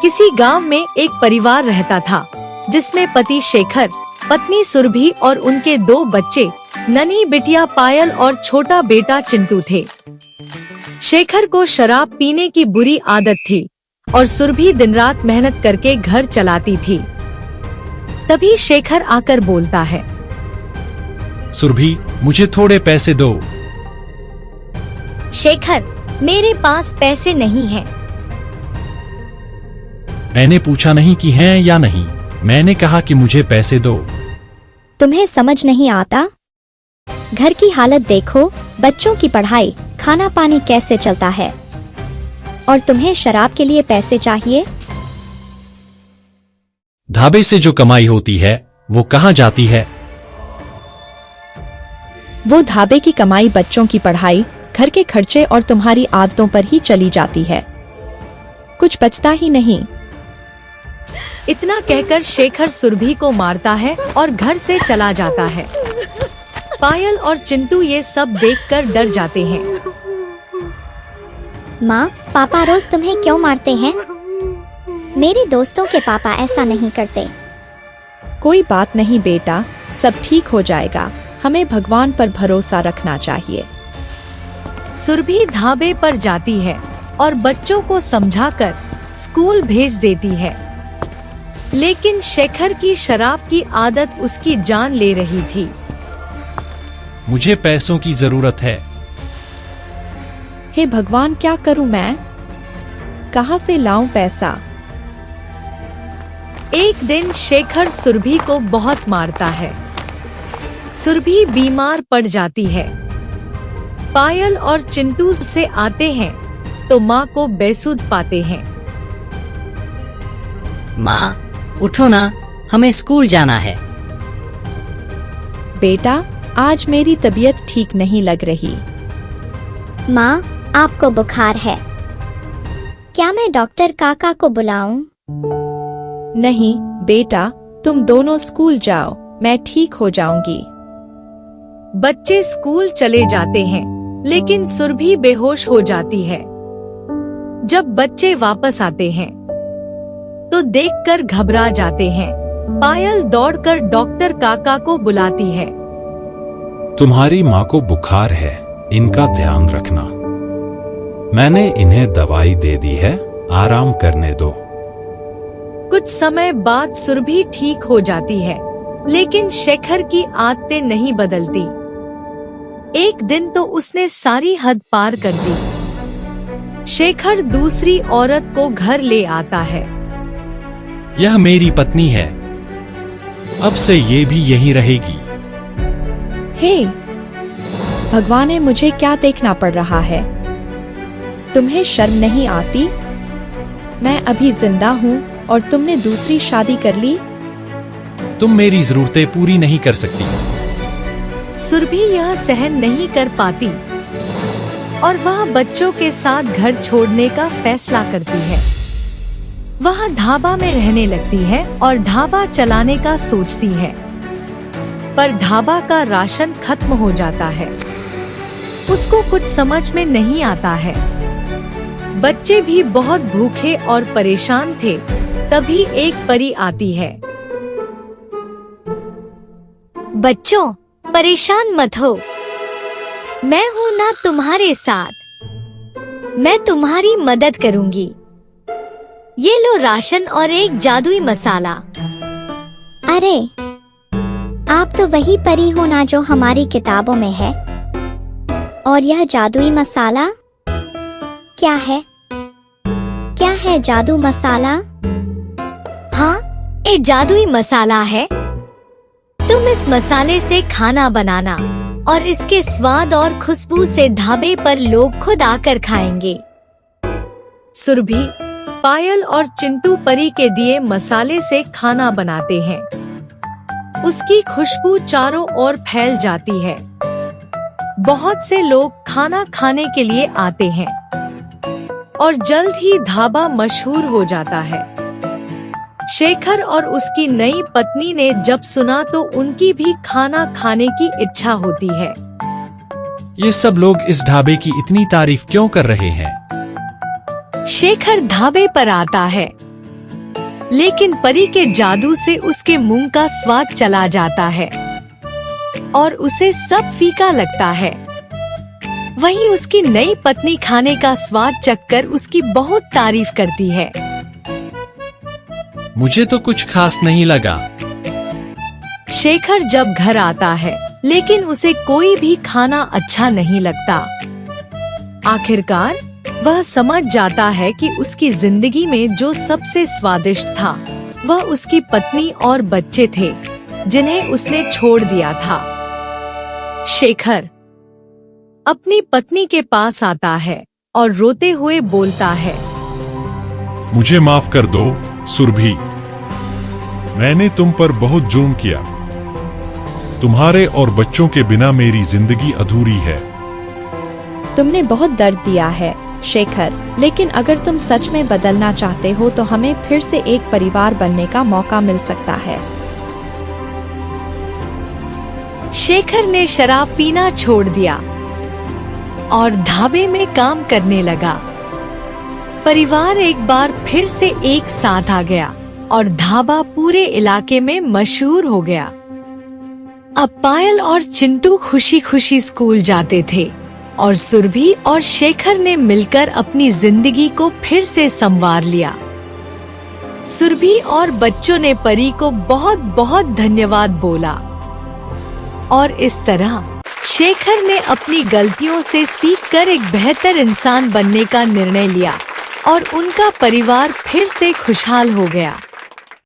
किसी गांव में एक परिवार रहता था जिसमें पति शेखर, पत्नी सुरभि और उनके 2 बच्चे, नन्ही बिटिया पायल और छोटा बेटा चिंटू थे। शेखर को शराब पीने की बुरी आदत थी और सुरभि दिन रात मेहनत करके घर चलाती थी। तभी शेखर आकर बोलता है, सुरभि, मुझे थोड़े पैसे दो। शेखर, मेरे पास पैसे नहीं हैं। मैंने पूछा नहीं कि हैं या नहीं, मैंने कहा कि मुझे पैसे दो। तुम्हें समझ नहीं आता? घर की हालत देखो, बच्चों की पढ़ाई, खाना पानी कैसे चलता है, और तुम्हें शराब के लिए पैसे चाहिए? ढाबे से जो कमाई होती है वो कहाँ जाती है? वो ढाबे की कमाई बच्चों की पढ़ाई, घर के खर्चे और तुम्हारी आदतों पर ही चली जाती है। कुछ बचता ही नहीं। इतना कहकर शेखर सुरभि को मारता है और घर से चला जाता है। पायल और चिंटू ये सब देखकर डर जाते हैं। माँ, पापा रोज तुम्हें क्यों मारते हैं? मेरे दोस्तों के पापा ऐसा नहीं करते। कोई बात नहीं बेटा, सब ठीक हो जाएगा। हमें भगवान पर भरोसा रखना चाहिए। सुरभि ढाबे पर जाती है और बच्चों को समझाकर स्कूल भेज देती है। लेकिन शेखर की शराब की आदत उसकी जान ले रही थी। मुझे पैसों की जरूरत है। हे भगवान, क्या करूं मैं? कहां से लाऊं पैसा? एक दिन शेखर सुरभि को बहुत मारता है। सुरभि बीमार पड़ जाती है। पायल और चिंटू से आते हैं तो माँ को बेसुध पाते हैं। माँ, उठो ना, हमें स्कूल जाना है। बेटा, आज मेरी तबीयत ठीक नहीं लग रही। माँ, आपको बुखार है। क्या मैं डॉक्टर काका को बुलाऊं? नहीं बेटा, तुम दोनों स्कूल जाओ, मैं ठीक हो जाऊंगी। बच्चे स्कूल चले जाते हैं, लेकिन सुरभि बेहोश हो जाती है। जब बच्चे वापस आते हैं तो देखकर घबरा जाते हैं। पायल दौड़कर डॉक्टर काका को बुलाती है। तुम्हारी माँ को बुखार है, इनका ध्यान रखना। मैंने इन्हें दवाई दे दी है, आराम करने दो। कुछ समय बाद सुरभि ठीक हो जाती है, लेकिन शेखर की आदतें नहीं बदलती। एक दिन तो उसने सारी हद पार कर दी। शेखर दूसरी औरत को घर ले आता है। यह मेरी पत्नी है, अब से ये भी यहीं रहेगी। हे भगवान, मुझे क्या देखना पड़ रहा है? तुम्हें शर्म नहीं आती? मैं अभी जिंदा हूँ और तुमने दूसरी शादी कर ली। तुम मेरी जरूरतें पूरी नहीं कर सकती। सुरभि यह सहन नहीं कर पाती और वह बच्चों के साथ घर छोड़ने का फैसला करती है। वह ढाबा में रहने लगती है और ढाबा चलाने का सोचती है, पर ढाबा का राशन खत्म हो जाता है। उसको कुछ समझ में नहीं आता है। बच्चे भी बहुत भूखे और परेशान थे। तभी एक परी आती है। बच्चों, परेशान मत हो, मैं हूँ ना तुम्हारे साथ। मैं तुम्हारी मदद करूँगी। ये लो राशन और एक जादुई मसाला। अरे, आप तो वही परी हो ना जो हमारी किताबों में है। और यह जादुई मसाला क्या है? क्या है जादू मसाला? हाँ, ये जादुई मसाला है। तुम इस मसाले से खाना बनाना और इसके स्वाद और खुशबू से ढाबे पर लोग खुद आकर खाएंगे। सुरभि, पायल और चिंटू परी के दिए मसाले से खाना बनाते हैं। उसकी खुशबू चारों ओर फैल जाती है। बहुत से लोग खाना खाने के लिए आते हैं और जल्द ही ढाबा मशहूर हो जाता है। शेखर और उसकी नई पत्नी ने जब सुना तो उनकी भी खाना खाने की इच्छा होती है। ये सब लोग इस ढाबे की इतनी तारीफ क्यों कर रहे हैं? शेखर ढाबे पर आता है लेकिन परी के जादू से उसके मुंह का स्वाद चला जाता है और उसे सब फीका लगता है। वहीं उसकी नई पत्नी खाने का स्वाद चखकर उसकी बहुत तारीफ करती है। मुझे तो कुछ खास नहीं लगा। शेखर जब घर आता है लेकिन उसे कोई भी खाना अच्छा नहीं लगता। आखिरकार वह समझ जाता है कि उसकी जिंदगी में जो सबसे स्वादिष्ट था वह उसकी पत्नी और बच्चे थे जिन्हें उसने छोड़ दिया था। शेखर अपनी पत्नी के पास आता है और रोते हुए बोलता है, मुझे माफ कर दो सुरभि, मैंने तुम पर बहुत जुल्म किया। तुम्हारे और बच्चों के बिना मेरी जिंदगी अधूरी है। तुमने बहुत दर्द दिया है शेखर, लेकिन अगर तुम सच में बदलना चाहते हो तो हमें फिर से एक परिवार बनने का मौका मिल सकता है। शेखर ने शराब पीना छोड़ दिया और ढाबे में काम करने लगा। परिवार एक बार फिर से एक साथ आ गया और ढाबा पूरे इलाके में मशहूर हो गया। अब पायल और चिंटू खुशी खुशी स्कूल जाते थे और सुरभि और शेखर ने मिलकर अपनी जिंदगी को फिर से संवार लिया। सुरभि और बच्चों ने परी को बहुत बहुत धन्यवाद बोला और इस तरह शेखर ने अपनी गलतियों से सीखकर एक बेहतर इंसान बनने का निर्णय लिया और उनका परिवार फिर से खुशहाल हो गया।